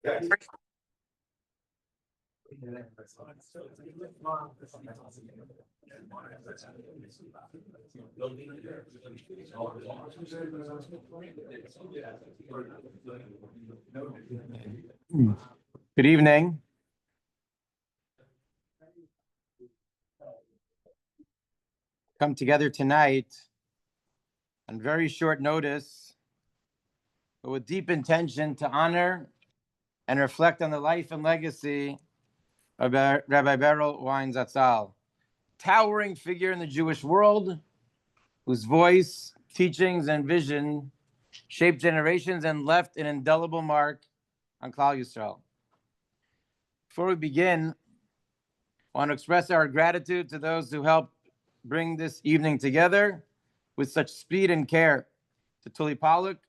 Good evening. Come together tonight on very short notice, but with deep intention to honor and reflect on the life and legacy of Rabbi Berel Wein Zatzal, towering figure in the Jewish world, whose voice, teachings, and vision shaped generations and left an indelible mark on Klal Yisrael. Before we begin, I want to express our gratitude to those who helped bring this evening together with such speed and care. To Tuli Pollock,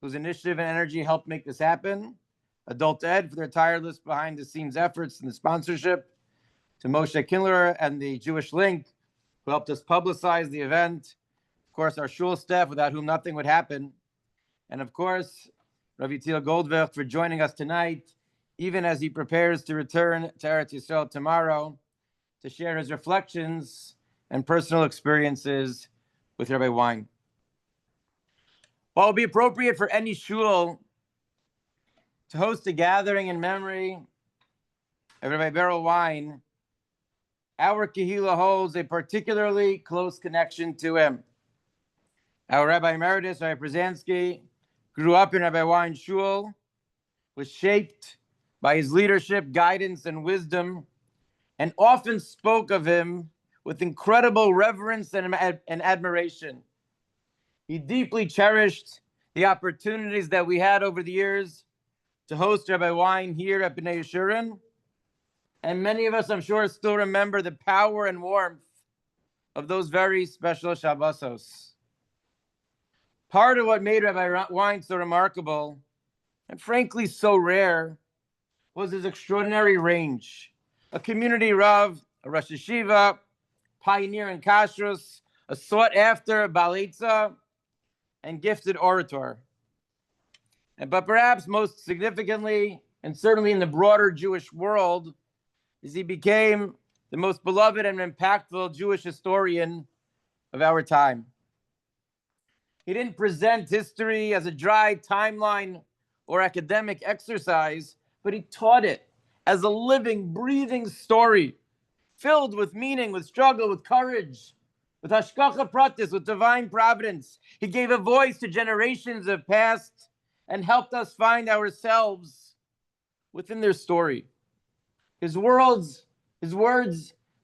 whose initiative and energy helped make this happen. Adult Ed for their tireless behind-the-scenes efforts and the sponsorship. To Moshe Kindler and the Jewish Link, who helped us publicize the event. Of course, our shul staff, without whom nothing would happen. And of course, Rabbi Eitiel Goldwicht for joining us tonight, even as he prepares to return to Eretz Yisrael tomorrow to share his reflections and personal experiences with Rabbi Wein. While it would be appropriate for any shul to host a gathering in memory of Rabbi Berel Wein, our Kehillah holds a particularly close connection to him. Our Rabbi Emeritus, Rabbi Brzezinski, grew up in Rabbi Wein's shul, was shaped by his leadership, guidance, and wisdom, and often spoke of him with incredible reverence and admiration. He deeply cherished the opportunities that we had over the years to host Rabbi Wein here at Bnai Yeshurun. And many of us, I'm sure, still remember the power and warmth of those very special Shabbosos. Part of what made Rabbi Wein so remarkable, and frankly so rare, was his extraordinary range. A community Rav, a Rosh Yeshiva, pioneer in kashrus, a sought-after balitza, and gifted orator. But perhaps most significantly, and certainly in the broader Jewish world, is he became the most beloved and impactful Jewish historian of our time. He didn't present history as a dry timeline or academic exercise, but he taught it as a living, breathing story, filled with meaning, with struggle, with courage, with hashgacha pratis, with divine providence. He gave a voice to generations of past and helped us find ourselves within their story. His words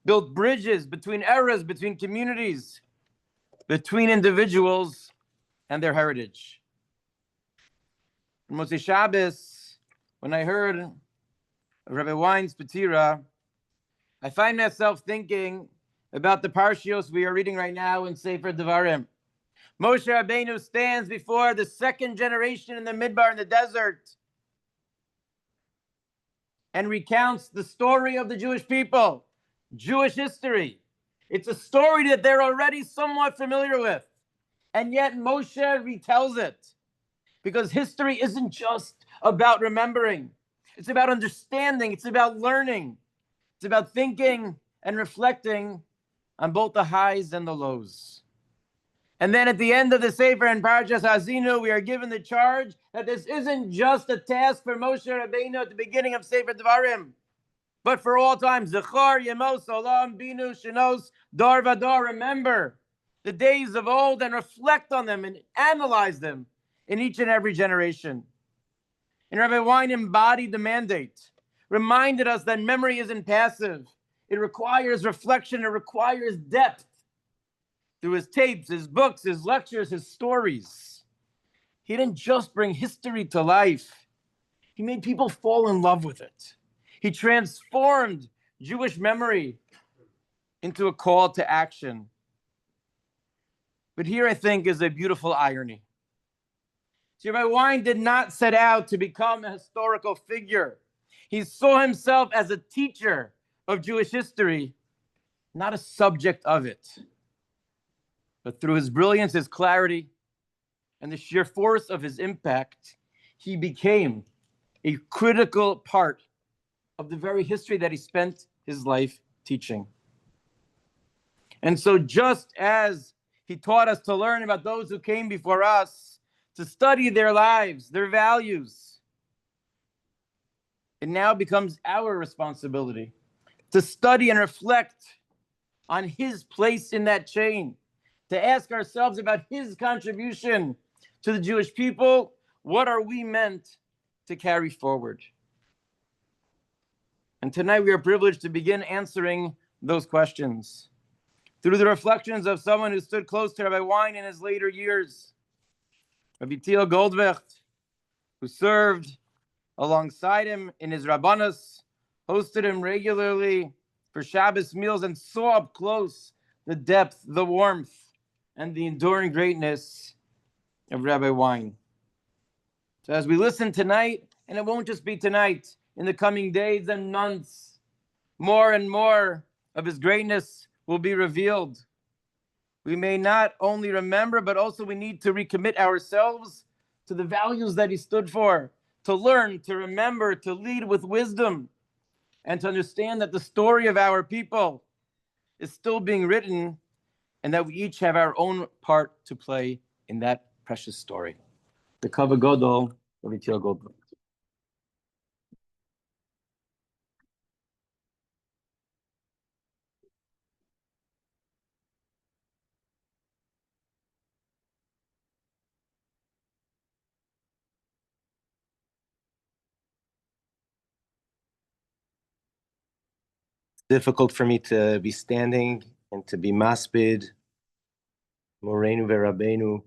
built bridges between eras, between communities, between individuals and their heritage. On Motzei Shabbos, when I heard of Rabbi Wein's Petira, I find myself thinking about the parshios we are reading right now in Sefer Devarim. Moshe Rabbeinu stands before the second generation in the Midbar in the desert and recounts the story of the Jewish people, Jewish history. It's a story that they're already somewhat familiar with, and yet Moshe retells it because history isn't just about remembering. It's about understanding. It's about learning. It's about thinking and reflecting on both the highs and the lows. And then at the end of the Sefer in Parashas Hazinu, we are given the charge that this isn't just a task for Moshe Rabbeinu at the beginning of Sefer Devarim, but for all time. Zechar, Yemos, Olam, Binu, Shenos, Dor Vador. Remember the days of old and reflect on them and analyze them in each and every generation. And Rabbi Wein embodied the mandate, reminded us that memory isn't passive. It requires reflection. It requires depth. Through his tapes, his books, his lectures, his stories. He didn't just bring history to life. He made people fall in love with it. He transformed Jewish memory into a call to action. But here, I think, is a beautiful irony. See, Rabbi Wein did not set out to become a historical figure. He saw himself as a teacher of Jewish history, not a subject of it. But through his brilliance, his clarity, and the sheer force of his impact, he became a critical part of the very history that he spent his life teaching. And so just as he taught us to learn about those who came before us, to study their lives, their values, it now becomes our responsibility to study and reflect on his place in that chain, to ask ourselves about his contribution to the Jewish people. What are we meant to carry forward? And tonight we are privileged to begin answering those questions through the reflections of someone who stood close to Rabbi Wein in his later years, Rabbi Eitiel Goldwicht, who served alongside him in his Rabbanus, hosted him regularly for Shabbos meals, and saw up close the depth, the warmth, and the enduring greatness of Rabbi Wein. So as we listen tonight, and it won't just be tonight, in the coming days and months, more and more of his greatness will be revealed. We may not only remember, but also we need to recommit ourselves to the values that he stood for, to learn, to remember, to lead with wisdom, and to understand that the story of our people is still being written, and that we each have our own part to play in that precious story. The Kavod Gadol of Eitiel Goldwicht. Difficult for me to be standing and to be maspid Moreinu veRabbeinu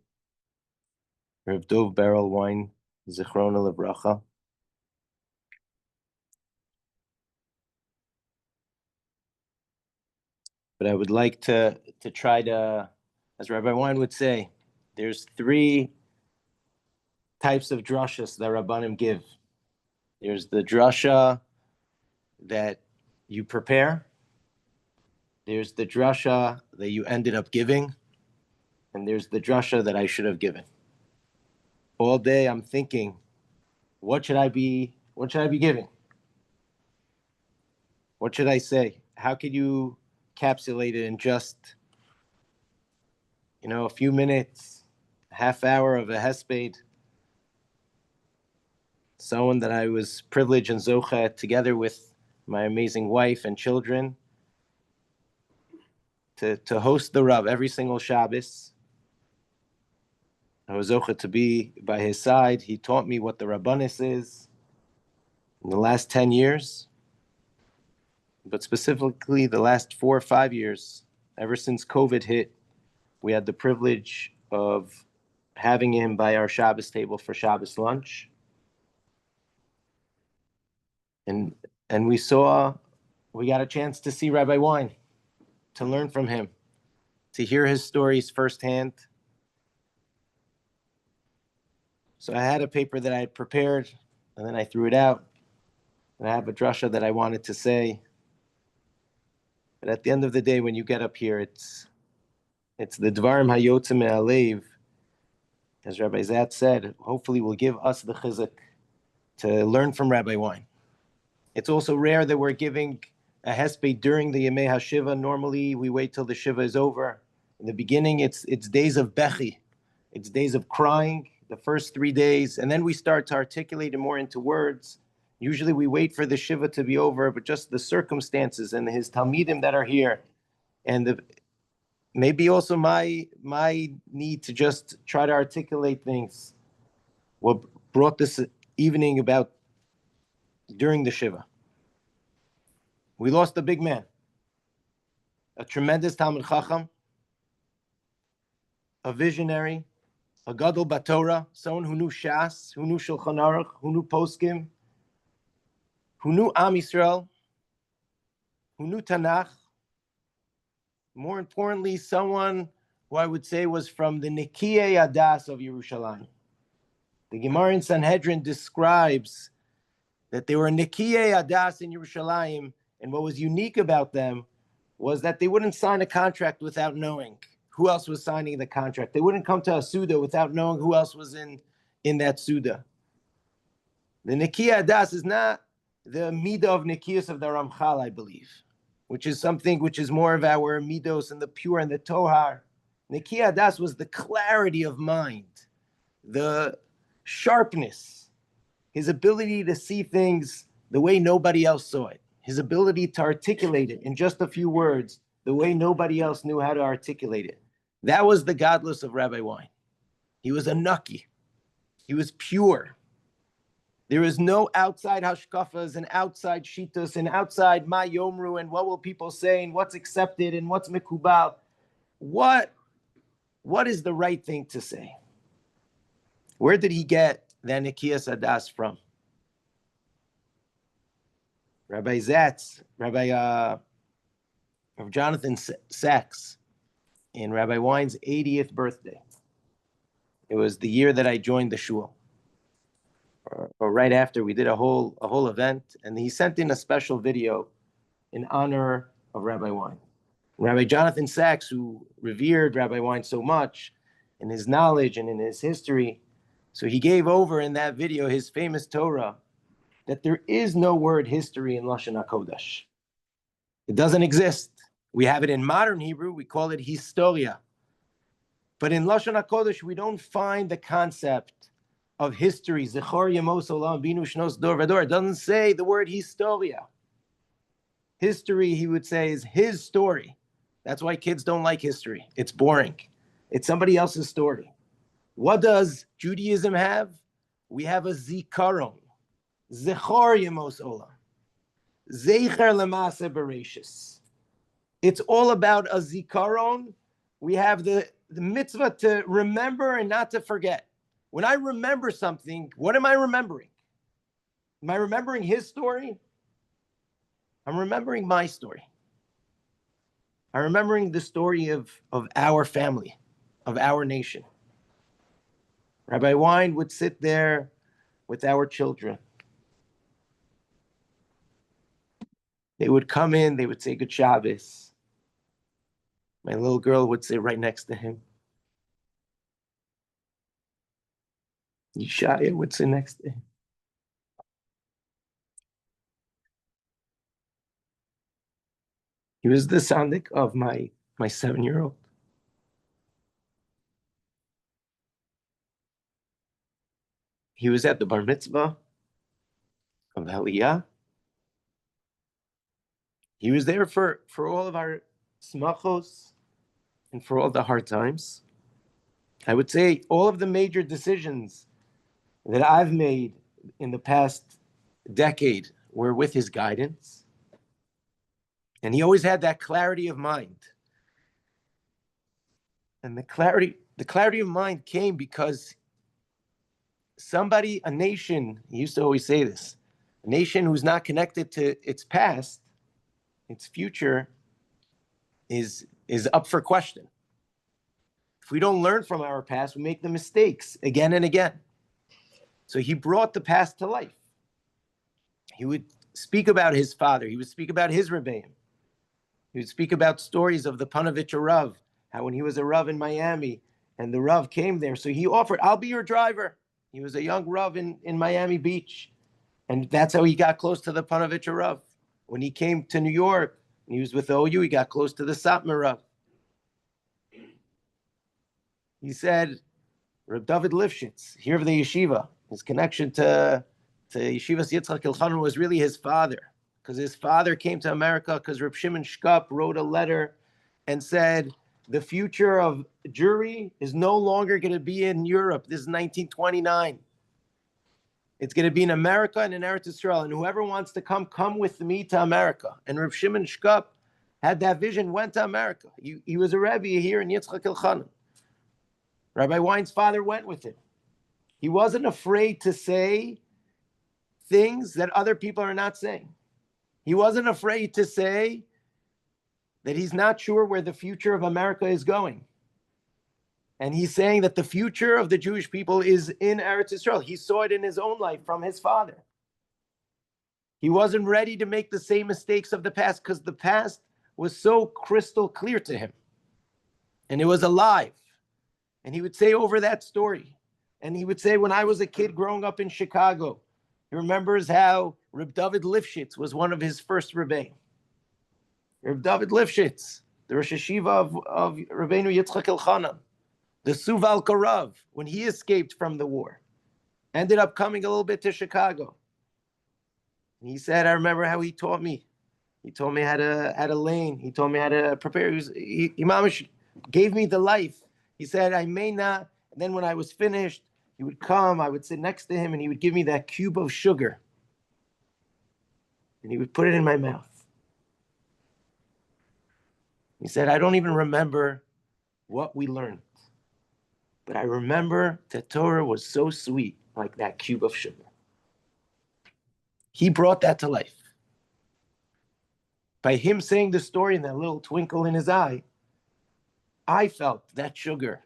Rav Dov Berel Wein Zichrona Livracha. But I would like to try to, as Rabbi Wein would say, there's three types of drashas that Rabbanim give. There's the drasha that you prepare. There's the drasha that you ended up giving. And there's the drasha that I should have given. All day I'm thinking, what should I be giving? What should I say? How could you encapsulate it in just, a few minutes, a half hour of a Hesped? Someone that I was privileged and zocha together with my amazing wife and children to host the Rav every single Shabbos. I was zocha to be by his side. He taught me what the Rabbanus is in the last 10 years, but specifically the last 4 or 5 years, ever since COVID hit. We had the privilege of having him by our Shabbos table for Shabbos lunch. And we got a chance to see Rabbi Wein, to learn from him, to hear his stories firsthand. So I had a paper that I had prepared, and then I threw it out. And I have a drasha that I wanted to say. But at the end of the day, when you get up here, it's the Dvarim Hayotzim Me'alev, as Rabbi Zat said, hopefully will give us the chizuk to learn from Rabbi Wein. It's also rare that we're giving a Hesped during the Yemei HaShiva. Normally, we wait till the Shiva is over. In the beginning, it's days of Bechi. It's days of crying, the first 3 days, and then we start to articulate it more into words. Usually we wait for the Shiva to be over, but just the circumstances and his Talmidim that are here, and maybe also my need to just try to articulate things, what brought this evening about during the Shiva. We lost a big man, a tremendous Talmid Chacham, a visionary, a Gadol Batorah, someone who knew Shas, who knew Shulchan Aruch, who knew Poskim, who knew Am Yisrael, who knew Tanakh. More importantly, someone who I would say was from the Nikiyei Adas of Yerushalayim. The Gemara in Sanhedrin describes that they were Nikiyei Adas in Yerushalayim, and what was unique about them was that they wouldn't sign a contract without knowing who else was signing the contract. They wouldn't come to a Suda without knowing who else was in that Suda. The Nikiya Das is not the Midah of Nikias of the Ramchal, I believe, which is something which is more of our Midos and the pure and the Tohar. Nikiya Das was the clarity of mind, the sharpness, his ability to see things the way nobody else saw it, his ability to articulate it in just a few words, the way nobody else knew how to articulate it. That was the godless of Rabbi Wein. He was a nucky. He was pure. There is no outside hashkafas and outside shitas and outside ma yomru and what will people say and what's accepted and what's mikubal. What is the right thing to say? Where did he get that Nikiyas Adas from? Rabbi Zatz, Rabbi Jonathan Sachs, in Rabbi Wein's 80th birthday. It was the year that I joined the shul. Or right after, we did a whole event, and he sent in a special video in honor of Rabbi Wein. Rabbi Jonathan Sachs, who revered Rabbi Wein so much in his knowledge and in his history, so he gave over in that video his famous Torah that there is no word history in Lashon HaKodesh. It doesn't exist. We have it in modern Hebrew, we call it historia. But in Lashon HaKodesh, we don't find the concept of history. Zechor Yemos Olam Binu Shnos Dor Vador. It doesn't say the word historia. History, he would say, is his story. That's why kids don't like history. It's boring. It's somebody else's story. What does Judaism have? We have a zikaron. Zechor Yemos Olam. Zecher Lemase Bereshis. It's all about a zikaron. We have the mitzvah to remember and not to forget. When I remember something, what am I remembering? Am I remembering his story? I'm remembering my story. I'm remembering the story of our family, of our nation. Rabbi Wein would sit there with our children. They would come in, they would say Good Shabbos. My little girl would sit right next to him. Yeshaya would sit next to him. He was the sandik of my 7-year-old. He was at the bar mitzvah of Aliyah. He was there for all of our smachos and for all the hard times. I would say all of the major decisions that I've made in the past decade were with his guidance. And he always had that clarity of mind. And the clarity of mind came because a nation, he used to always say this, a nation who's not connected to its past, its future, is up for question. If we don't learn from our past, we make the mistakes again and again. So he brought the past to life. He would speak about his father. He would speak about his rebbeim. He would speak about stories of the Panovich Rav, how when he was a Rav in Miami, and the Rav came there, so he offered, I'll be your driver. He was a young Rav in Miami Beach. And that's how he got close to the Panovich Rav. When he came to New York, and he was with OU, he got close to the Satmar Rav. He said, Reb David Lifshitz, here of the yeshiva, his connection to Yeshivas Yitzchak Ilchanun was really his father, because his father came to America because Reb Shimon Shkop wrote a letter and said, the future of Jewry is no longer going to be in Europe. This is 1929. It's going to be in America and in Eretz Yisrael. And whoever wants to come with me to America. And Reb Shimon Shkop had that vision, went to America. He was a Rebbe here in Yitzchak Ilchanun. Rabbi Wein's father went with him. He wasn't afraid to say things that other people are not saying. He wasn't afraid to say that he's not sure where the future of America is going. And he's saying that the future of the Jewish people is in Eretz Yisrael. He saw it in his own life from his father. He wasn't ready to make the same mistakes of the past because the past was so crystal clear to him. And it was alive. And he would say over that story. And he would say, when I was a kid growing up in Chicago, He remembers how Reb David Lifshitz was one of his first Rebbeim. Reb David Lifshitz, the Rosh Hashiva of Rabbeinu Yitzchak Elchanan, the Suval Karav, when he escaped from the war, ended up coming a little bit to Chicago. And he said, I remember how he taught me. He told me how to lane. He told me how to prepare. He gave me the life. He said, I may not. And then when I was finished, he would come, I would sit next to him, and he would give me that cube of sugar. And he would put it in my mouth. He said, I don't even remember what we learned. But I remember that Torah was so sweet, like that cube of sugar. He brought that to life. By him saying the story and that little twinkle in his eye, I felt that sugar.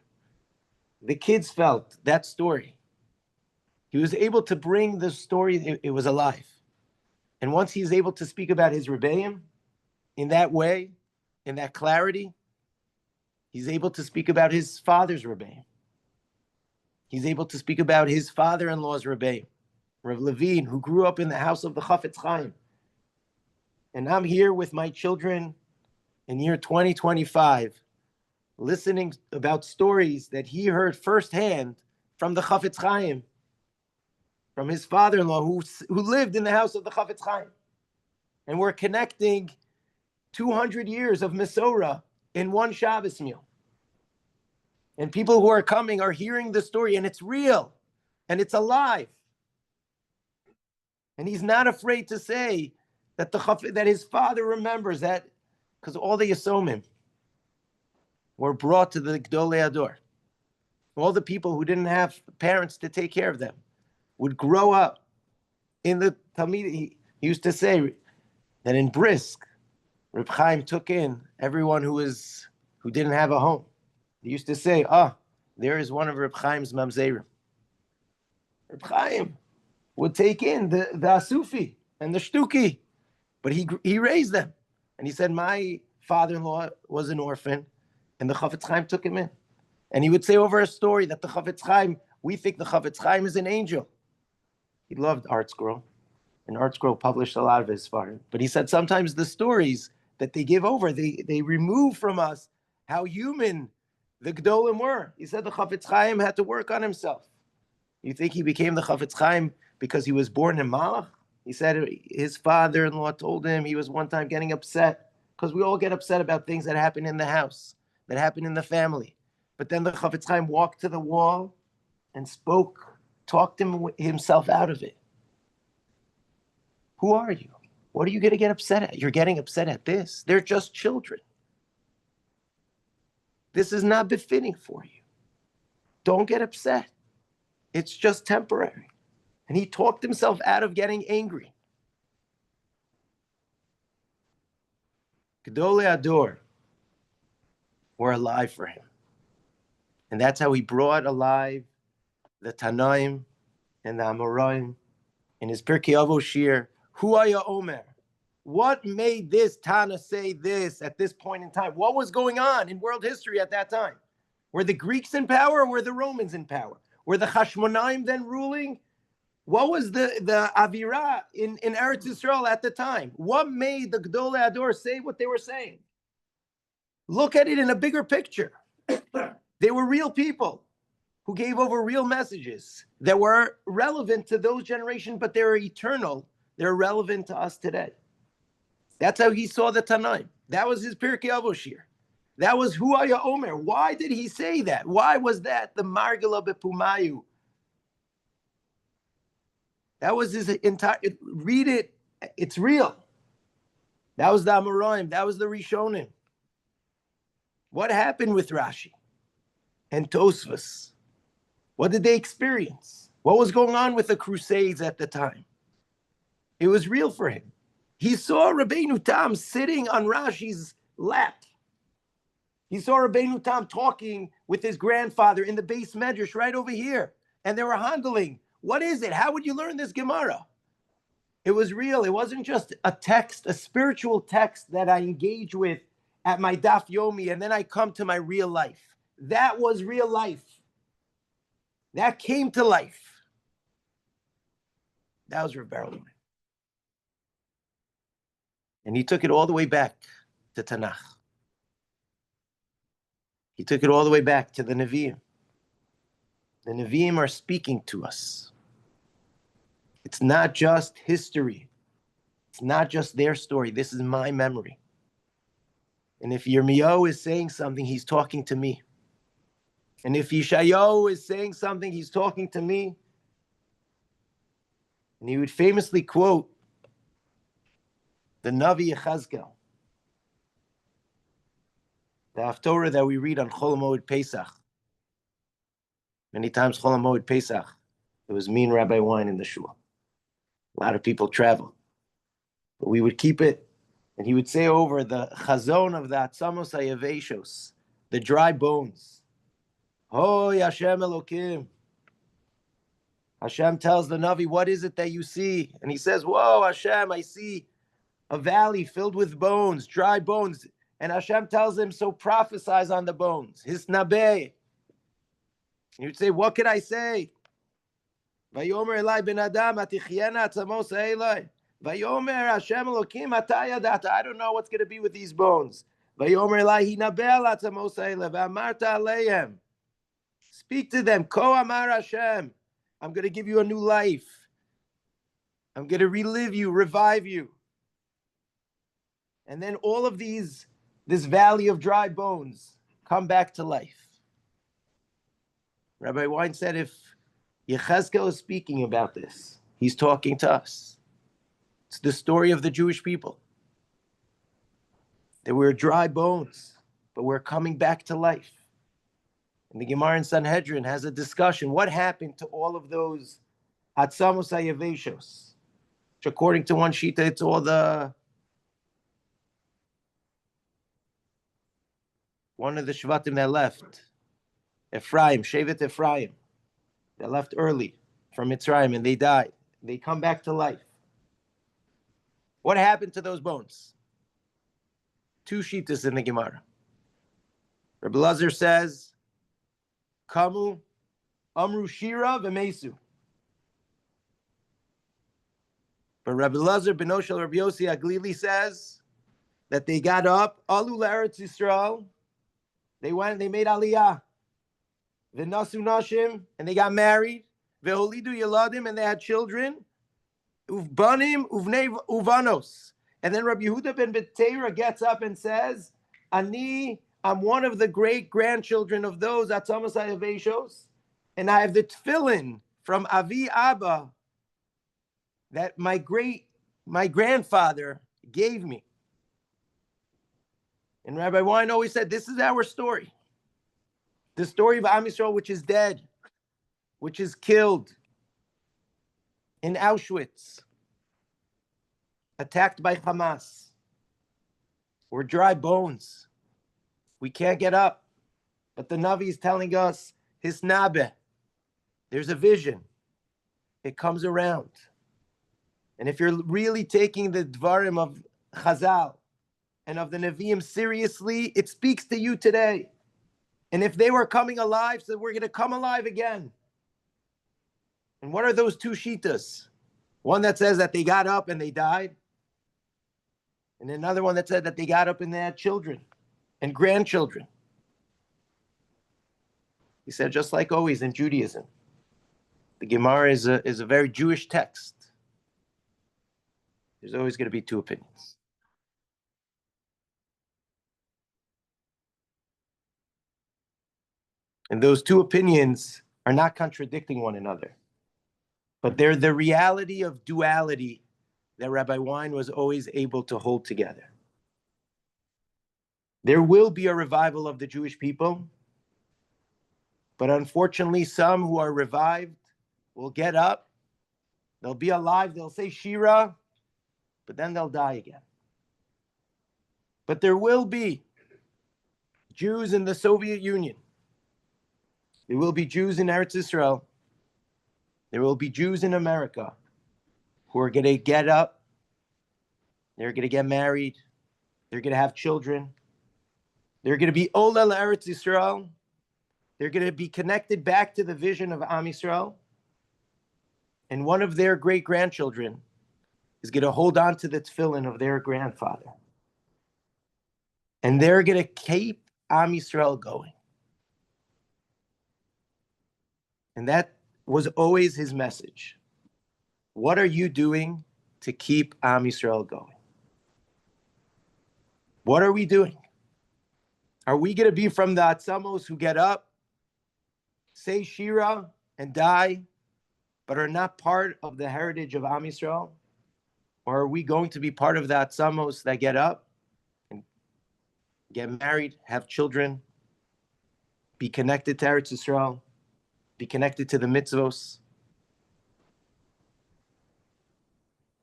The kids felt that story. He was able to bring the story, it was alive. And once he's able to speak about his Rebbeim in that way, in that clarity, he's able to speak about his father's Rebbeim. He's able to speak about his father-in-law's Rebbeim, Rav Levine, who grew up in the house of the Chafetz Chaim. And I'm here with my children in year 2025, listening about stories that he heard firsthand from the Chafetz Chaim, from his father-in-law who lived in the house of the Chafetz Chaim. And we're connecting 200 years of Mesorah in one Shabbos meal. And people who are coming are hearing the story, and it's real, and it's alive. And he's not afraid to say that that his father remembers that, because all the Yisomim were brought to the Gdolei Ador. All the people who didn't have parents to take care of them would grow up in the Talmid. He used to say that in Brisk, Reb Chaim took in everyone who didn't have a home. He used to say, there is one of Reb Chaim's mamzerim. Reb Chaim would take in the Asufi and the Shtuki, but he raised them. And he said, my father-in-law was an orphan, and the Chafetz Chaim took him in. And he would say over a story that the Chafetz Chaim, we think the Chafetz Chaim is an angel. He loved Art Scroll, and Art Scroll published a lot of his Sfarim. But he said sometimes the stories that they give over, they remove from us how human the Gdolim were. He said the Chafetz Chaim had to work on himself. You think he became the Chafetz Chaim because he was born in Malach? He said his father-in-law told him he was one time getting upset, because we all get upset about things that happen in the house, that happen in the family. But then the Chafetz Chaim walked to the wall and talked himself out of it. Who are you? What are you going to get upset at? You're getting upset at this. They're just children. This is not befitting for you. Don't get upset. It's just temporary. And he talked himself out of getting angry. Gedolei Ador were alive for him. And that's how he brought alive the Tanaim and the Amoraim in his Pirkei Avos Shir. Hu haya omer? What made this Tana say this at this point in time? What was going on in world history at that time? Were the Greeks in power or were the Romans in power? Were the Hashmonaim then ruling? What was the Avira in Eretz Yisrael at the time? What made the Gedolei Ador say what they were saying? Look at it in a bigger picture. They were real people who gave over real messages that were relevant to those generations, but they're eternal. They're relevant to us today. That's how he saw the Tanaim. That was his Pirkei Avos Shir. That was Hu haya omer. Why did he say that? Why was that the Margala Bepumayu? That was his entire, read it, it's real. That was the Amoraim, that was the Rishonim. What happened with Rashi and Tosfos? What did they experience? What was going on with the Crusades at the time? It was real for him. He saw Rabbeinu Tam sitting on Rashi's lap. He saw Rabbeinu Tam talking with his grandfather in the base medrash right over here. And they were handling, what is it? How would you learn this Gemara? It was real. It wasn't just a text, a spiritual text that I engage with at my Daf Yomi, and then I come to my real life. That was real life. That came to life. That was Rabbi Berel. And he took it all the way back to Tanakh. He took it all the way back to the Nevi'im. The Nevi'im are speaking to us. It's not just history. It's not just their story. This is my memory. And if Yirmiyahu is saying something, he's talking to me. And if Yeshayahu is saying something, he's talking to me. And he would famously quote the Navi Yechazkel, the Haftorah that we read on Chol HaMoed Pesach. Many times Chol HaMoed Pesach, it was me and Rabbi Wein in the shul. A lot of people travel. But we would keep it, and he would say over the chazon of the Atzamos HaYaveshos, the dry bones. Hoy Hashem Elokim. Hashem tells the Navi, what is it that you see? And he says, whoa, Hashem, I see a valley filled with bones, dry bones. And Hashem tells him, so prophesize on the bones. His nabeh. He would say, what could I say? Vayomer Elai ben Adam, atichiena atzamos Elai. Vayomer Hashem Elokim, atayadata. I don't know what's going to be with these bones. Vayomer Elai hinabel atzamos Elai, v'amarta aleim. Speak to them. Ko amar Hashem. I'm going to give you a new life. I'm going to relive you, revive you. And then all of this valley of dry bones, come back to life. Rabbi Wein said if Yechezkel is speaking about this, he's talking to us. It's the story of the Jewish people. That we're dry bones, but we're coming back to life. And the Gemara in Sanhedrin has a discussion. What happened to all of those Atzamos HaYaveshos? Which according to one Shita, it's all one of the Shvatim that left. Ephraim, Shevet Ephraim. They left early from Mitzrayim and they died. They come back to life. What happened to those bones? Two Shitas in the Gemara. Rabbi Lazar says, Kamu, Amru Shira v'Mesu. But Rabbi Lazar Benoshel Rabbi Yossi Aglili says that they got up, Alu L'Eretz Yisrael, they went, they made Aliyah, V'Nasu Nashim, and they got married, V'Holidu Yeladim, and they had children, Uvbanim Uvnei Uvanos. And then Rabbi Yehuda ben Beteira gets up and says, I'm one of the great-grandchildren of those Atzamos HaYaveshos, and I have the tefillin from Avi Abba that my grandfather gave me. And Rabbi Wein always said, this is our story. The story of Am Yisrael, which is dead, which is killed in Auschwitz, attacked by Hamas. We're dry bones. We can't get up. But the Navi is telling us, his nabe. There's a vision. It comes around. And if you're really taking the dvarim of Chazal and of the Nevi'im seriously, it speaks to you today. And if they were coming alive, so we're going to come alive again. And what are those two shitas? One that says that they got up and they died. And another one that said that they got up and they had children and grandchildren. He said, just like always in Judaism, the Gemara is a very Jewish text. There's always going to be two opinions. And those two opinions are not contradicting one another, but they're the reality of duality that Rabbi Wein was always able to hold together. There will be a revival of the Jewish people, but unfortunately, some who are revived will get up, they'll be alive, they'll say Shira, but then they'll die again. But there will be Jews in the Soviet Union. There will be Jews in Eretz Yisrael. There will be Jews in America who are going to get up. They're going to get married. They're going to have children. They're going to be Ola Eretz Yisrael. They're going to be connected back to the vision of Am Yisrael. And one of their great-grandchildren is going to hold on to the tefillin of their grandfather. And they're going to keep Am Yisrael going. And that was always his message. What are you doing to keep Am Yisrael going? What are we doing? Are we going to be from the Atzamos who get up, say Shira, and die, but are not part of the heritage of Am Yisrael? Or are we going to be part of the Atzamos that get up and get married, have children, be connected to Eretz Yisrael, be connected to the mitzvos,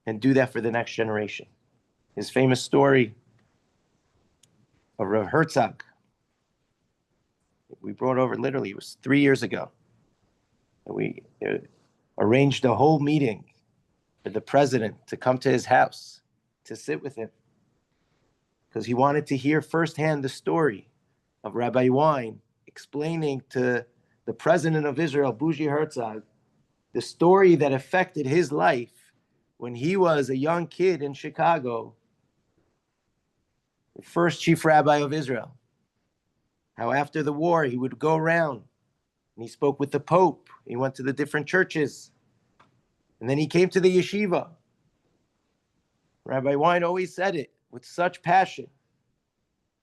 and do that for the next generation? His famous story of Rav Herzog, we brought over, literally, it was 3 years ago. We arranged a whole meeting for the president to come to his house to sit with him, because he wanted to hear firsthand the story of Rabbi Wein explaining to the president of Israel, Bougie Herzog, the story that affected his life when he was a young kid in Chicago, the first chief rabbi of Israel. How after the war, he would go around and he spoke with the Pope. He went to the different churches. And then he came to the yeshiva. Rabbi Wein always said it with such passion.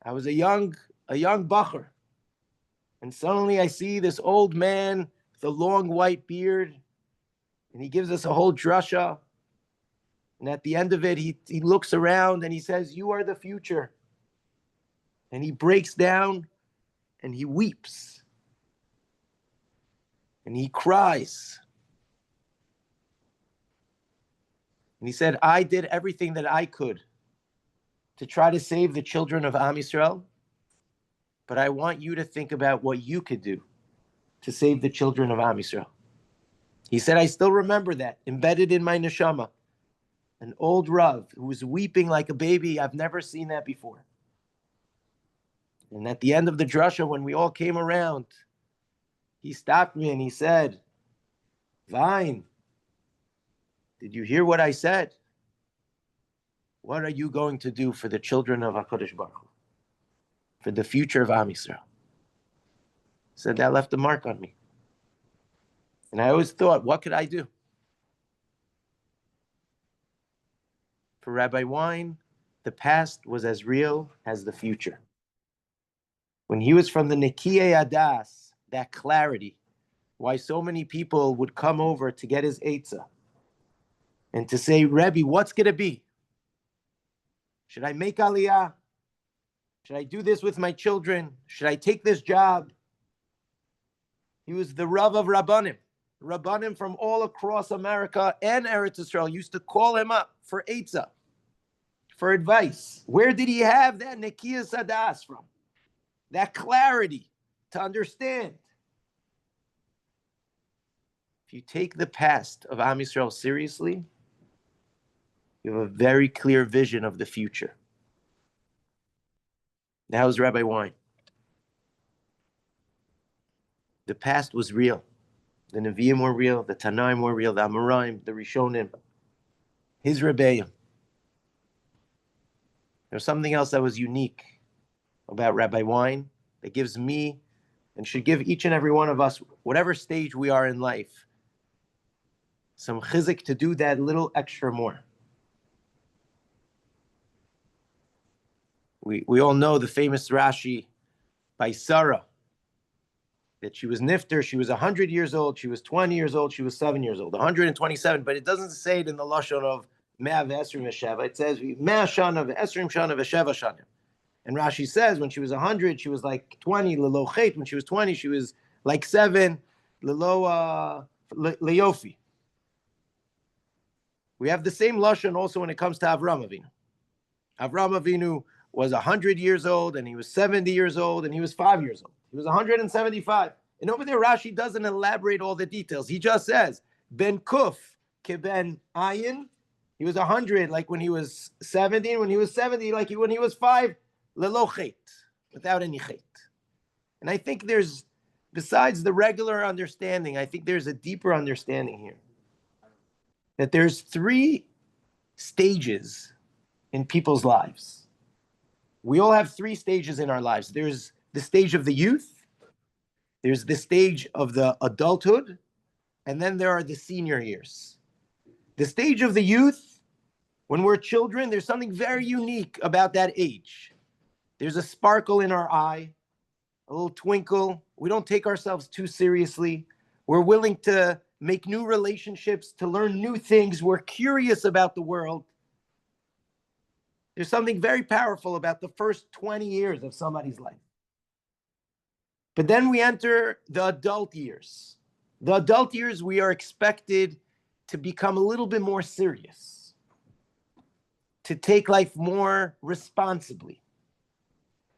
I was a young bacher. And suddenly I see this old man with a long white beard. And he gives us a whole drasha. And at the end of it, he looks around and he says, "You are the future." And he breaks down and he weeps. And he cries. And he said, "I did everything that I could to try to save the children of Am Yisrael, but I want you to think about what you could do to save the children of Am Yisrael." He said, "I still remember that, embedded in my neshama. An old Rav who was weeping like a baby. I've never seen that before." And at the end of the drasha, when we all came around, he stopped me and he said, "Wein, did you hear what I said? What are you going to do for the children of HaKadosh Baruch Hu, for the future of Am Yisrael?" He said, that left a mark on me. And I always thought, what could I do? For Rabbi Wein, the past was as real as the future. When he was from the Nekiyei Adas, that clarity, why so many people would come over to get his Eitzah and to say, "Rebbe, what's going to be? Should I make Aliyah? Should I do this with my children? Should I take this job?" He was the Rav of Rabbanim. Rabbanim from all across America and Eretz Yisrael used to call him up for Eitzah, for advice. Where did he have that Nekiyah Sadas from? That clarity to understand. If you take the past of Am Yisrael seriously, you have a very clear vision of the future. That was Rabbi Wein. The past was real. The Nevi'im were real, the Tanaim were real, the Amoraim, the Rishonim, his Rebbeim. There's something else that was unique about Rabbi Wein that gives me and should give each and every one of us, whatever stage we are in life, some chizik to do that little extra more. We all know the famous Rashi by Sarah, that she was nifter, she was 100 years old, she was 20 years old, she was 7 years old, 127, but it doesn't say it in the lashon of Mea v'esrim v'sheva. It says Mea shana v'esrim shana v'sheva shana. And Rashi says when she was 100, she was like 20, lelo chet. When she was 20, she was like 7, lelo leyofi. We have the same lashon also when it comes to Avram Avinu. Avram Avinu was 100 years old, and he was 70 years old, and he was 5 years old. He was 175. And over there, Rashi doesn't elaborate all the details. He just says, Ben Kuf ke Ben Ayin. He was 100 like when he was 70, and when he was 70 like when he was 5, lelo chet, without any chet. And I think there's, besides the regular understanding, I think there's a deeper understanding here. that there's three stages in people's lives. We all have three stages in our lives. There's the stage of the youth, there's the stage of the adulthood, and then there are the senior years. The stage of the youth, when we're children, there's something very unique about that age. There's a sparkle in our eye, a little twinkle. We don't take ourselves too seriously. We're willing to make new relationships, to learn new things. We're curious about the world. There's something very powerful about the first 20 years of somebody's life. But then we enter the adult years. The adult years, we are expected to become a little bit more serious, to take life more responsibly,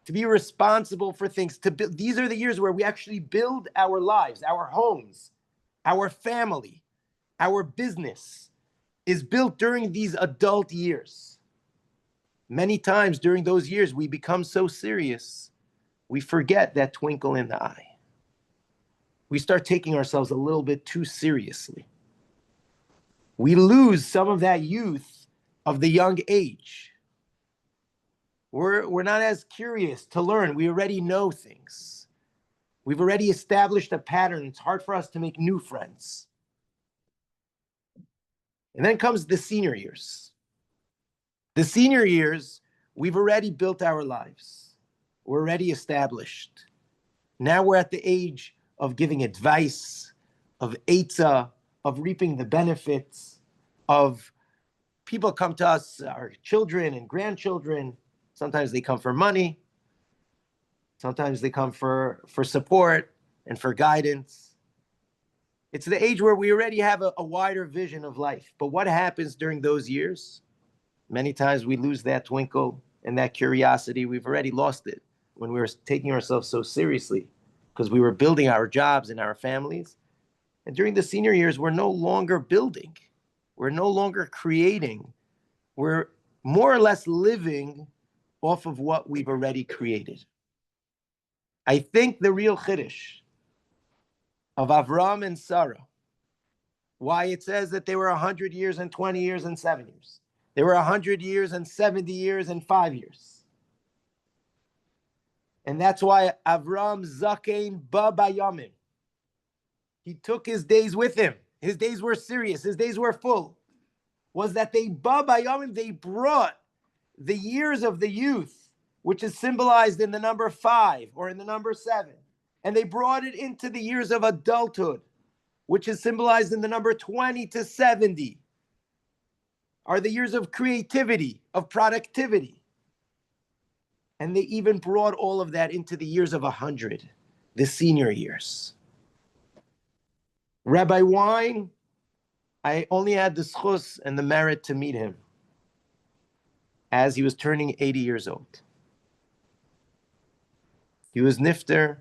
to be responsible for things. These are the years where we actually build our lives, our homes, our family, our business is built during these adult years. Many times during those years, we become so serious, we forget that twinkle in the eye. We start taking ourselves a little bit too seriously. We lose some of that youth of the young age. We're not as curious to learn. We already know things. We've already established a pattern. It's hard for us to make new friends. And then comes the senior years. The senior years, we've already built our lives. We're already established. Now we're at the age of giving advice, of Eitiel, of reaping the benefits, of people come to us, our children and grandchildren. Sometimes they come for money. Sometimes they come for support and for guidance. It's the age where we already have a wider vision of life. But what happens during those years? Many times we lose that twinkle and that curiosity. We've already lost it when we were taking ourselves so seriously because we were building our jobs and our families. And during the senior years, we're no longer building. We're no longer creating. We're more or less living off of what we've already created. I think the real chiddush of Avram and Sarah, why it says that they were 100 years and 20 years and 7 years. They were 100 years and 70 years and 5 years. And that's why Avram Zakein Ba Bayamim. He took his days with him. His days were serious. His days were full. Was that they Ba Bayamim, they brought the years of the youth, which is symbolized in the number 5 or in the number 7. And they brought it into the years of adulthood, which is symbolized in the number 20 to 70. Are the years of creativity, of productivity. And they even brought all of that into the years of 100, the senior years. Rabbi Wein, I only had the schus and the merit to meet him as he was turning 80 years old. He was nifter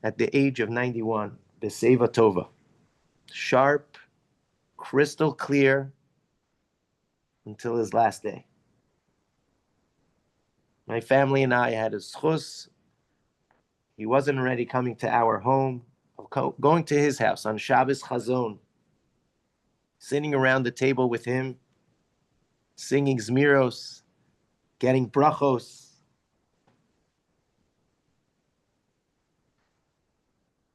at the age of 91, B'Seva Tova. Sharp, crystal clear, until his last day. My family and I had a schus. He wasn't already coming to our home, going to his house on Shabbos Chazon, sitting around the table with him, singing Zmiros, getting brachos,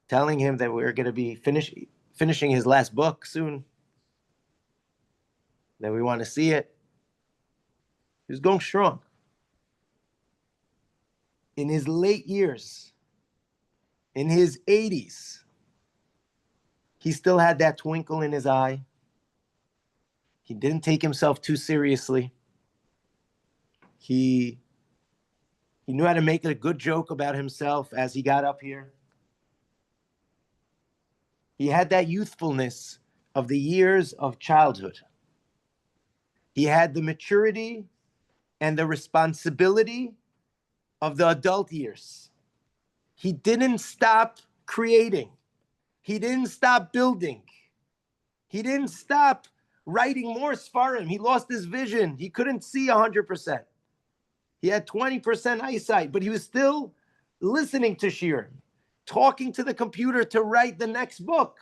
telling him that we're going to be finishing his last book soon, that we want to see it. He was going strong. In his late years, in his 80s, he still had that twinkle in his eye. He didn't take himself too seriously. He knew how to make a good joke about himself as he got up here. He had that youthfulness of the years of childhood. He had the maturity and the responsibility of the adult years. He didn't stop creating. He didn't stop building. He didn't stop writing more Sfarim. He lost his vision. He couldn't see 100%. He had 20% eyesight, but he was still listening to Shir, talking to the computer to write the next book.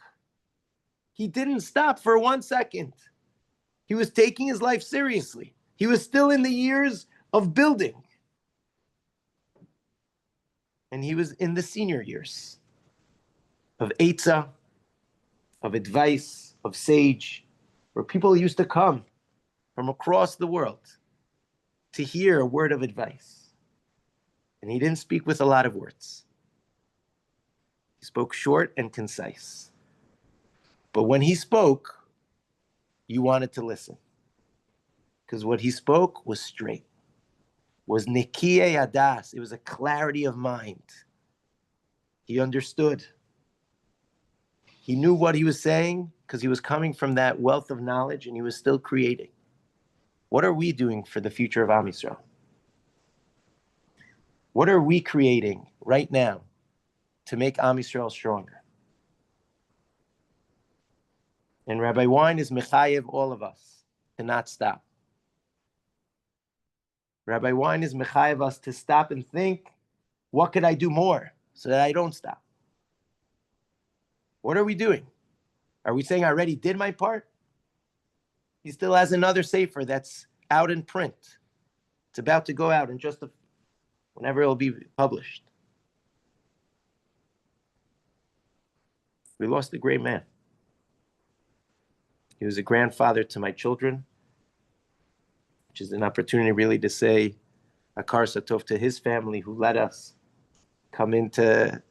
He didn't stop for 1 second. He was taking his life seriously. He was still in the years of building. And he was in the senior years of Eitzah, of advice, of sage, where people used to come from across the world to hear a word of advice. And he didn't speak with a lot of words. He spoke short and concise. But when he spoke, you wanted to listen. Because what he spoke was straight. Was Nikiye Adas. It was a clarity of mind. He understood. He knew what he was saying because he was coming from that wealth of knowledge and he was still creating. What are we doing for the future of Am Yisrael? What are we creating right now to make Am Yisrael stronger? And Rabbi Wein is mechayev all of us to not stop. Rabbi Wein is mechayev us to stop and think, what could I do more so that I don't stop? What are we doing? Are we saying I already did my part? He still has another sefer that's out in print. It's about to go out in just whenever it will be published. We lost a great man. He was a grandfather to my children, which is an opportunity really to say Akar Satov to his family who let us come into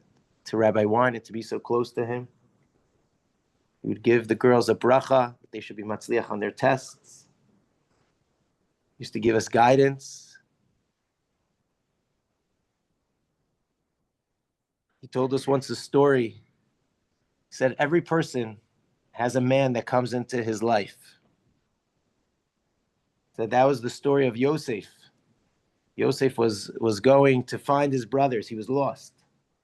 Rabbi Wein and to be so close to him. He would give the girls a bracha, that they should be matzliach on their tests. He used to give us guidance. He told us once a story. He said every person has a man that comes into his life. He said that was the story of Yosef. Yosef was going to find his brothers. He was lost.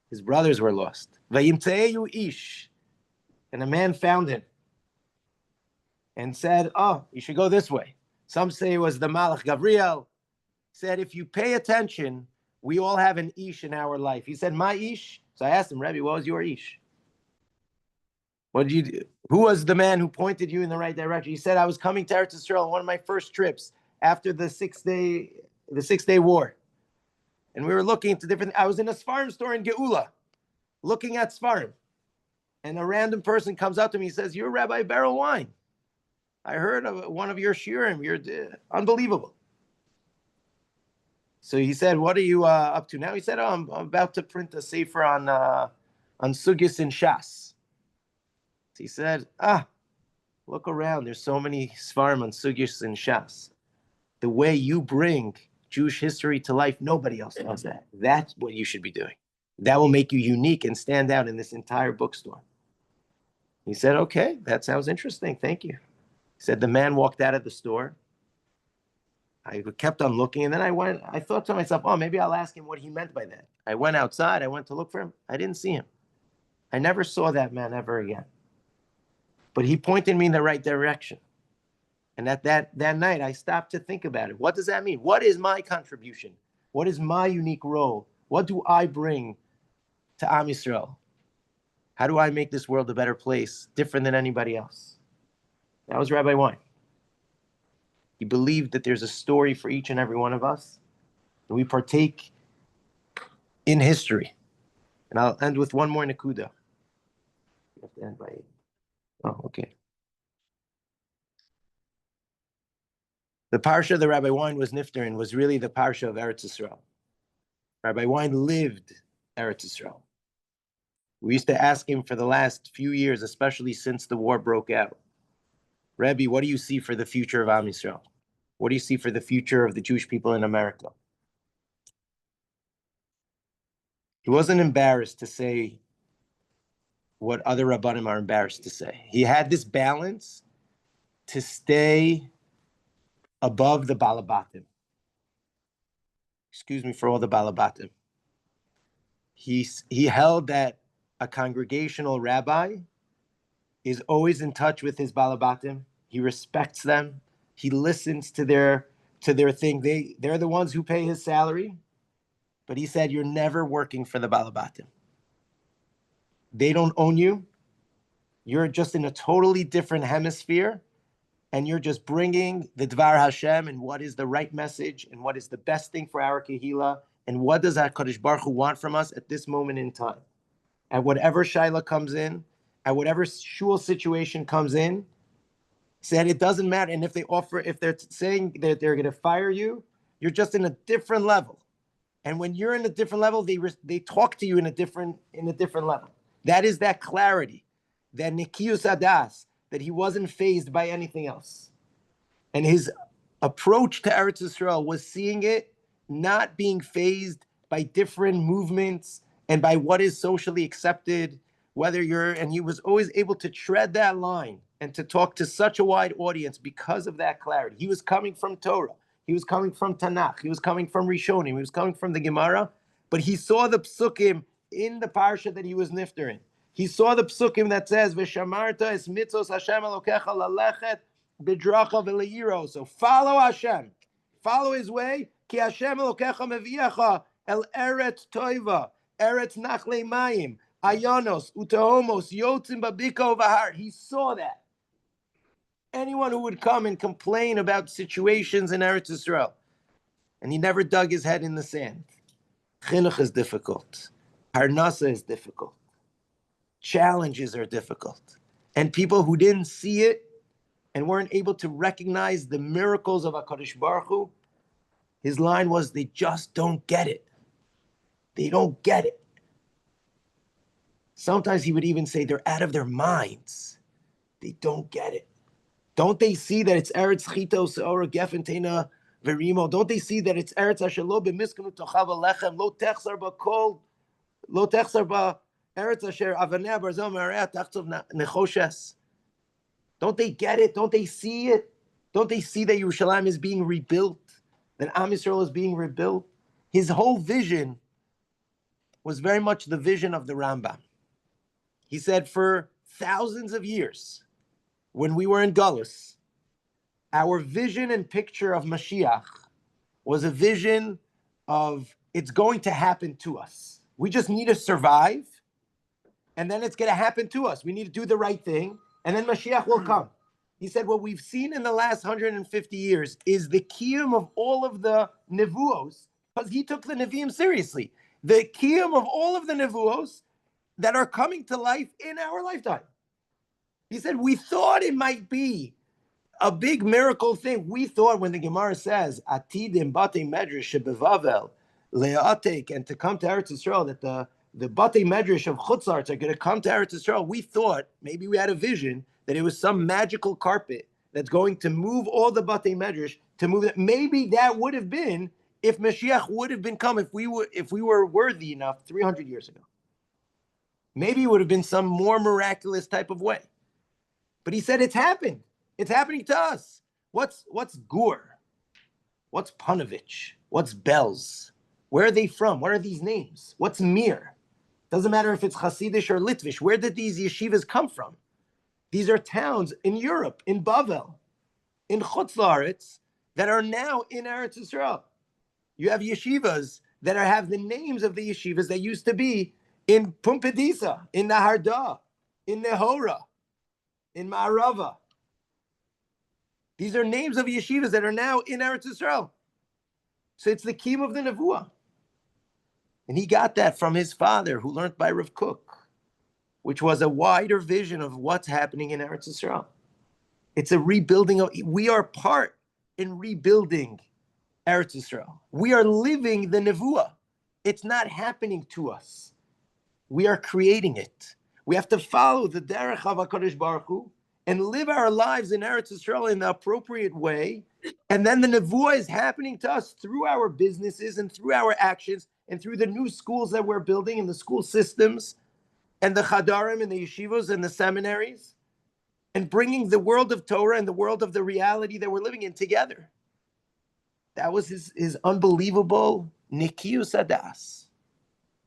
His brothers were lost. Vayimtzeyu ish. And a man found him and said, oh, you should go this way. Some say it was the Malach Gabriel. Said, if you pay attention, we all have an ish in our life. He said, my ish? So I asked him, Rabbi, what was your ish? What did you do? Who was the man who pointed you in the right direction? He said, I was coming to Eretz Yisrael on one of my first trips after the six-day war. And we were looking into I was in a Sfarim store in Geula, looking at Sfarim. And a random person comes up to me and says, you're Rabbi Berel Wein. I heard of one of your shiurim. You're unbelievable. So he said, what are you up to now? He said, oh, I'm about to print a sefer on Sugis in Shas. So he said, look around. There's so many Sfarim on Sugis in Shas. The way you bring Jewish history to life, nobody else does that. That's what you should be doing. That will make you unique and stand out in this entire bookstore. He said, okay, that sounds interesting. Thank you. He said, the man walked out of the store. I kept on looking, and then I thought to myself, oh, maybe I'll ask him what he meant by that. I went outside. I went to look for him. I didn't see him. I never saw that man ever again. But he pointed me in the right direction. And at that night, I stopped to think about it. What does that mean? What is my contribution? What is my unique role? What do I bring to Am Yisrael? How do I make this world a better place, different than anybody else? That was Rabbi Wein. He believed that there's a story for each and every one of us, and we partake in history. And I'll end with one more nakuda. You have to end by 8. Oh, okay. The parsha that Rabbi Wein was nifter in was really the parsha of Eretz Yisrael. Rabbi Wein lived Eretz Yisrael. We used to ask him for the last few years, especially since the war broke out, Rabbi, what do you see for the future of Am Yisrael? What do you see for the future of the Jewish people in America? He wasn't embarrassed to say what other Rabbanim are embarrassed to say. He had this balance to stay above the Balabatim. Excuse me for all the Balabatim. He held that a congregational rabbi is always in touch with his Balabatim. He respects them. He listens to their thing. They're the ones who pay his salary. But he said, you're never working for the Balabatim. They don't own you. You're just in a totally different hemisphere. and you're just bringing the Dvar Hashem and what is the right message and what is the best thing for our Kehila and what does HaKadosh Baruch Hu want from us at this moment in time. At whatever Shaila comes in, at whatever shul situation comes in, said it doesn't matter. And if they're saying that they're going to fire you, you're just in a different level. And when you're in a different level, they talk to you in a different level. That is that clarity, that Nikiyus Adas, that he wasn't fazed by anything else. And his approach to Eretz Yisrael was seeing it, not being fazed by different movements and by what is socially accepted, and he was always able to tread that line and to talk to such a wide audience because of that clarity. He was coming from Torah. He was coming from Tanakh. He was coming from Rishonim. He was coming from the Gemara. But he saw the psukim in the parsha that he was nifter in. He saw the psukim that says, "V'shamarta es mitzvos Hashem Elokecha lalechet b'dracha v'leiro." So follow Hashem, follow His way. Ki Hashem Elokecha meviyecha el eretz toiva, eretz nachlei mayim, ayanos utahomos yotzim babiko v'har. He saw that. Anyone who would come and complain about situations in Eretz Yisrael, and he never dug his head in the sand. Chinuch is difficult. Parnasa is difficult. Challenges are difficult. And people who didn't see it and weren't able to recognize the miracles of HaKadosh Baruch Hu, his line was, they just don't get it. They don't get it. Sometimes he would even say they're out of their minds. They don't get it. Don't they see that it's Eretz Chito Seora Gefen Tena Verimo? Don't they see that it's Eretz Ashelo b'miskanu tochav alechem lo techzar b'kol lo techzar ba Eretz Asher avaneh barzel ma'areat tachtzov nechoshes? Don't they get it? Don't they see it? Don't they see that Yerushalayim is being rebuilt? That Am Yisrael is being rebuilt? His whole vision was very much the vision of the Rambam. He said for thousands of years, when we were in Galus, our vision and picture of Mashiach was a vision of it's going to happen to us. We just need to survive, and then it's going to happen to us. We need to do the right thing, and then Mashiach will come. He said what we've seen in the last 150 years is the kiyum of all of the nevuos, because he took the neviim seriously. The kiyum of all of the nevuos that are coming to life in our lifetime. He said, we thought it might be a big miracle thing. We thought when the Gemara says, Atidim Batei Medrash Shebevavel, Le'atek, and to come to Eretz Yisrael, that the Batei Medrash of Chutzarts are going to come to Eretz Yisrael. We thought, maybe we had a vision, that it was some magical carpet that's going to move all the Batei Medrash, to move it. Maybe that would have been, if Mashiach would have been come, if we were worthy enough 300 years ago. Maybe it would have been some more miraculous type of way. But he said it's happened. It's happening to us. What's Gur? What's Panovich? What's Belz? Where are they from? What are these names? What's Mir? Doesn't matter if it's Hasidish or Litvish. Where did these yeshivas come from? These are towns in Europe, in Bavel, in Chutz La'aretz, that are now in Eretz Yisrael. You have yeshivas that have the names of the yeshivas that used to be in Pumbedisa, in Naharda, in Nehora, in Ma'arava. These are names of yeshivas that are now in Eretz Yisrael. So it's the kiyum of the Nevuah. And he got that from his father, who learned by Rav Kook, which was a wider vision of what's happening in Eretz Yisrael. It's a rebuilding. We are part in rebuilding Eretz Yisrael. We are living the Nevuah. It's not happening to us. We are creating it. We have to follow the derech of HaKadosh Baruch Hu and live our lives in Eretz Yisrael in the appropriate way. And then the nevuah is happening to us through our businesses and through our actions and through the new schools that we're building and the school systems and the chadarim and the yeshivos and the seminaries, and bringing the world of Torah and the world of the reality that we're living in together. That was his unbelievable nikiyus adas,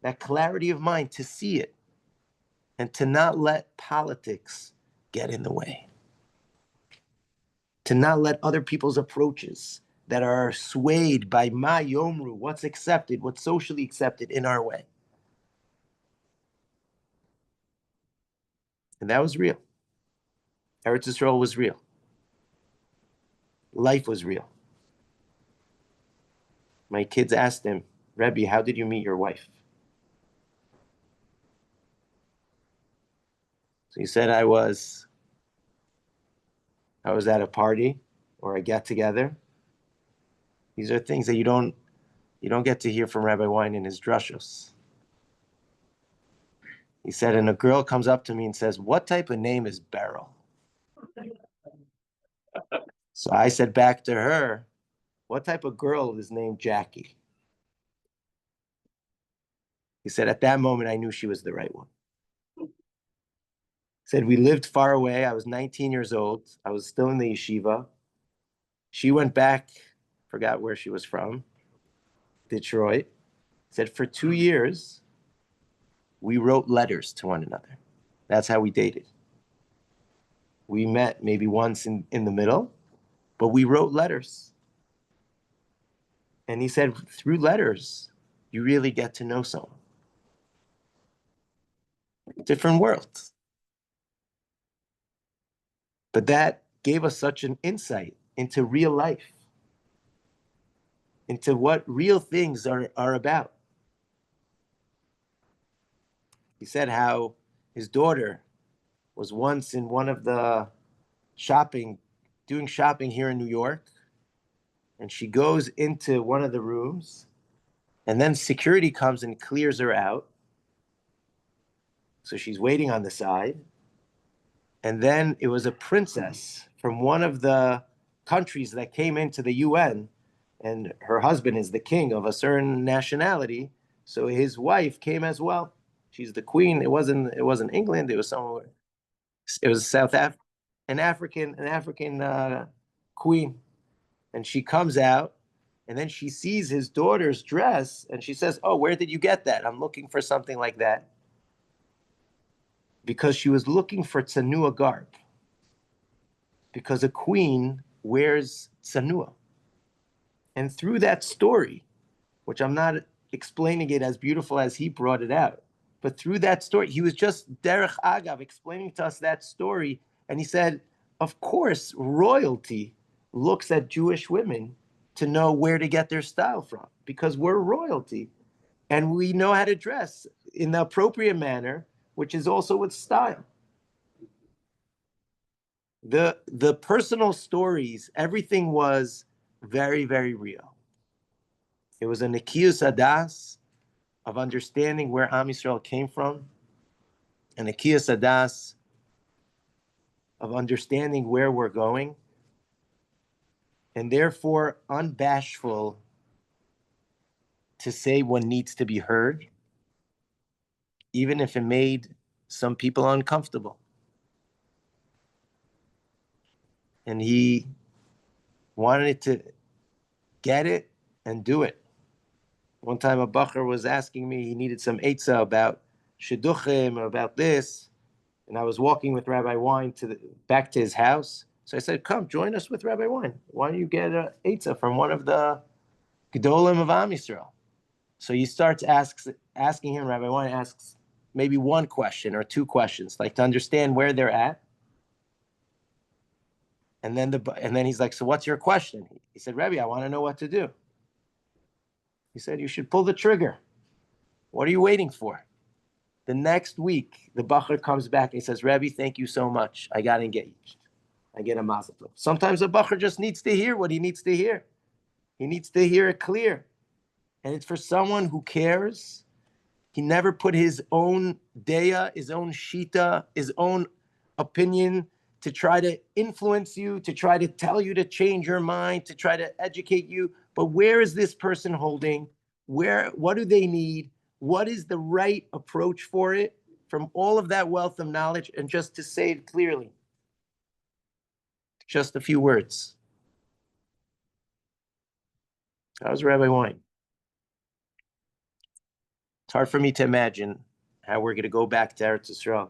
that clarity of mind to see it and to not let politics get in the way, to not let other people's approaches that are swayed by ma yomru, what's accepted, what's socially accepted, in our way. And that was real. Eretz Yisrael was real. life was real. My kids asked him, Rabbi, how did you meet your wife? So he said, I was at a party or a get together. These are things that you don't get to hear from Rabbi Wein in his drushos. He said, and a girl comes up to me and says, what type of name is Berel? So I said back to her, what type of girl is named Jackie? He said, at that moment, I knew she was the right one. He said, we lived far away. I was 19 years old. I was still in the yeshiva. She went back, forgot where she was from, Detroit. He said, for 2 years, we wrote letters to one another. That's how we dated. We met maybe once in the middle, but we wrote letters. And he said, through letters, you really get to know someone. Different worlds. But that gave us such an insight into real life, into what real things are about. He said how his daughter was once in one of the doing shopping here in New York, and she goes into one of the rooms, and then security comes and clears her out. So she's waiting on the side. And then it was a princess from one of the countries that came into the UN, and her husband is the king of a certain nationality. So his wife came as well. She's the queen. It wasn't England. It was somewhere. It was an African queen, and she comes out, and then she sees his daughter's dress, and she says, "Oh, where did you get that? I'm looking for something like that." Because she was looking for tsanua garb. Because a queen wears tsanua. And through that story, which I'm not explaining it as beautiful as he brought it out, but through that story, he was just derech agav explaining to us that story. And he said, of course, royalty looks at Jewish women to know where to get their style from, because we're royalty and we know how to dress in the appropriate manner, which is also with style. The personal stories, everything was very, very real. It was a nikiyus adas of understanding where Am Yisrael came from, and a nikiyus adas of understanding where we're going, and therefore unbashful to say what needs to be heard, even if it made some people uncomfortable. And he wanted to get it and do it. One time a bacher was asking me, he needed some eitzah about shidduchim, about this. And I was walking with Rabbi Wein back to his house. So I said, come, join us with Rabbi Wein. Why don't you get an eitzah from one of the gedolim of Am Yisrael? So he starts asking him, Rabbi Wein asks maybe one question or two questions, like to understand where they're at. And then he's like, so what's your question? He said, Rabbi, I want to know what to do. He said, you should pull the trigger. What are you waiting for? The next week, the bacher comes back and he says, Rabbi, thank you so much. I got engaged. I get a mazel tov. Sometimes a bacher just needs to hear what he needs to hear. He needs to hear it clear. And it's for someone who cares. He never put his own deya, his own shita, his own opinion to try to influence you, to try to tell you to change your mind, to try to educate you. But where is this person holding? What do they need? What is the right approach for it? From all of that wealth of knowledge, and just to say it clearly. Just a few words. How's Rabbi Wein? It's hard for me to imagine how we're going to go back to Eretz Yisrael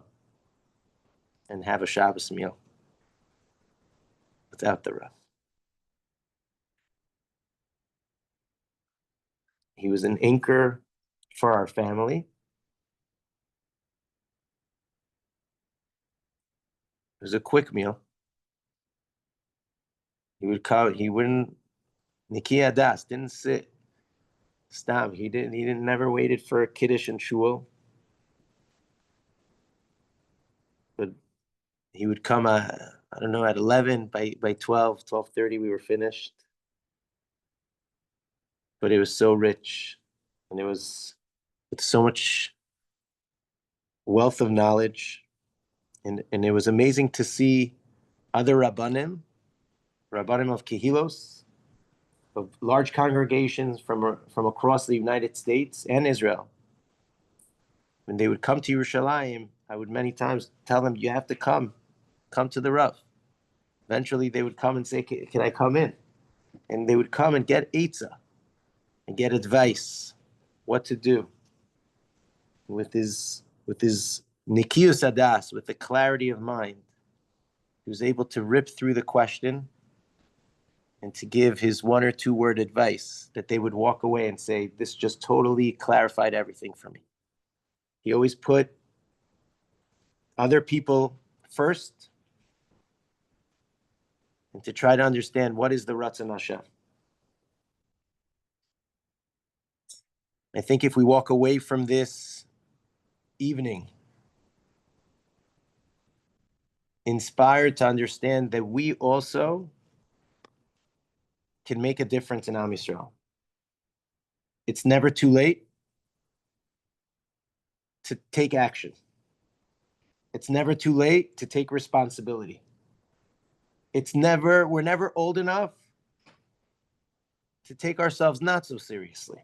and have a Shabbos meal without the Rav. He was an anchor for our family. It was a quick meal. He would come, he wouldn't, Nikia Das, didn't sit. Stop. He didn't never waited for a kiddush and shul. But he would come, I don't know, at 11, by 12, 12:30, we were finished. But it was so rich. And it was with so much wealth of knowledge. And it was amazing to see other Rabbanim of Kehilos, of large congregations from across the United States and Israel. When they would come to Yerushalayim, I would many times tell them, you have to come to the Rav. Eventually they would come and say, can I come in? And they would come and get Eitzah and get advice, what to do. With his Nikiyus Adas, with the clarity of mind, he was able to rip through the question and to give his 1 or 2 word advice that they would walk away and say, this just totally clarified everything for me. He always put other people first and to try to understand what is the Ratzon Hashem. I think if we walk away from this evening inspired to understand that we also can make a difference in Am Yisrael. It's never too late to take action. It's never too late to take responsibility. We're never old enough to take ourselves not so seriously.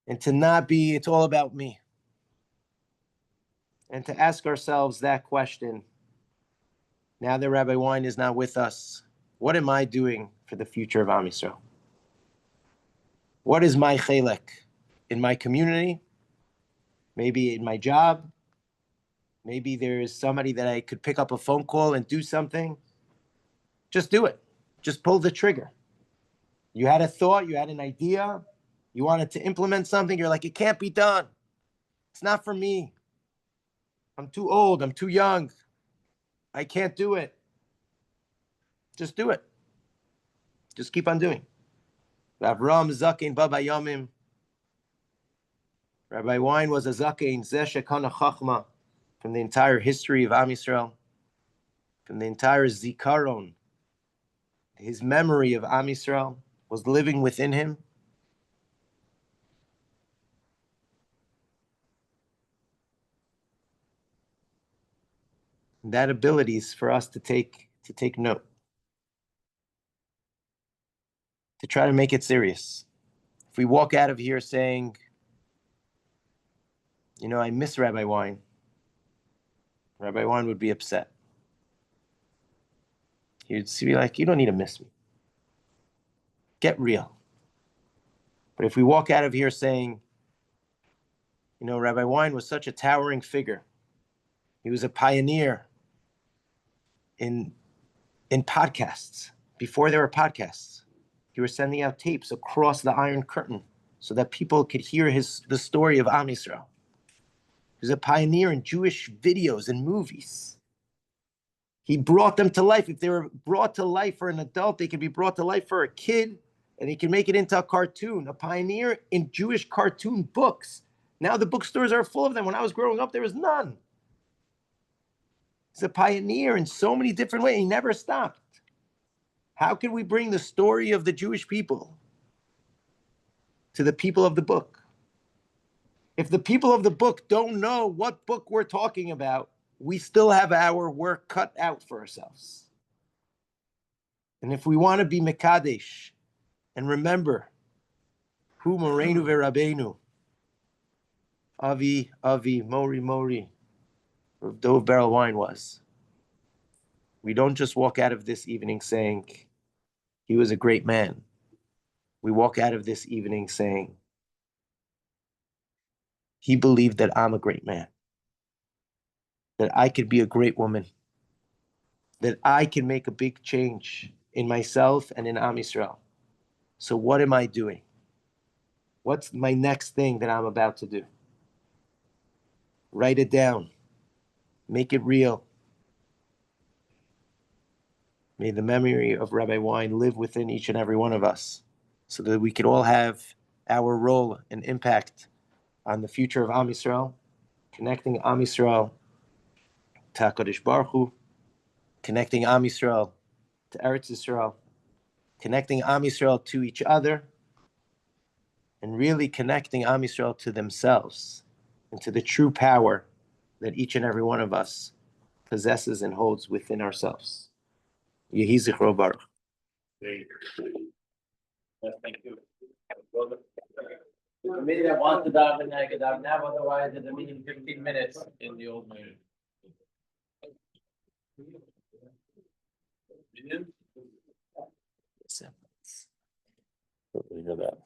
And to not be, it's all about me. And to ask ourselves that question, now that Rabbi Wein is not with us, what am I doing for the future of Am Yisrael? What is my chelek in my community? Maybe in my job? Maybe there is somebody that I could pick up a phone call and do something. Just do it. Just pull the trigger. You had a thought, you had an idea, you wanted to implement something, you're like, it can't be done. It's not for me. I'm too old, I'm too young. I can't do it. Just do it. Just keep on doing. Avram Zakein Baba Yomim. Rabbi Wein was a Zakein, Zeh Shekana Chachma, from the entire history of Am Yisrael, from the entire Zikaron. His memory of Am Yisrael was living within him. And that ability is for us to take note, to try to make it serious. If we walk out of here saying, I miss Rabbi Wein, Rabbi Wein would be upset. He would be like, you don't need to miss me. Get real. But if we walk out of here saying, Rabbi Wein was such a towering figure. He was a pioneer in podcasts. Before there were podcasts, he was sending out tapes across the Iron Curtain so that people could hear the story of Am Yisrael. He was a pioneer in Jewish videos and movies. He brought them to life. If they were brought to life for an adult, they could be brought to life for a kid, and he can make it into a cartoon. A pioneer in Jewish cartoon books. Now the bookstores are full of them. When I was growing up, there was none. He's a pioneer in so many different ways. He never stopped. How can we bring the story of the Jewish people to the people of the book? If the people of the book don't know what book we're talking about, we still have our work cut out for ourselves. And if we want to be Mekadesh and remember who Moreinu V'Rabbeinu, Avi, Mori, Rav Dov Berel Wein was, we don't just walk out of this evening saying he was a great man. We walk out of this evening saying he believed that I'm a great man, that I could be a great woman, that I can make a big change in myself and in Am Yisrael. So what am I doing? What's my next thing that I'm about to do? Write it down. Make it real. May the memory of Rabbi Wein live within each and every one of us, so that we could all have our role and impact on the future of Am Yisrael, connecting Am Yisrael to HaKadosh Baruch Hu, connecting Am Yisrael to Eretz Yisrael, connecting Am Yisrael to each other, and really connecting Am Yisrael to themselves and to the true power that each and every one of us possesses and holds within ourselves. Yehi Zichro Baruch. Thank you. The committee that wants to daven, I could daven now, otherwise in the meeting 15 minutes in the old meeting. We know that.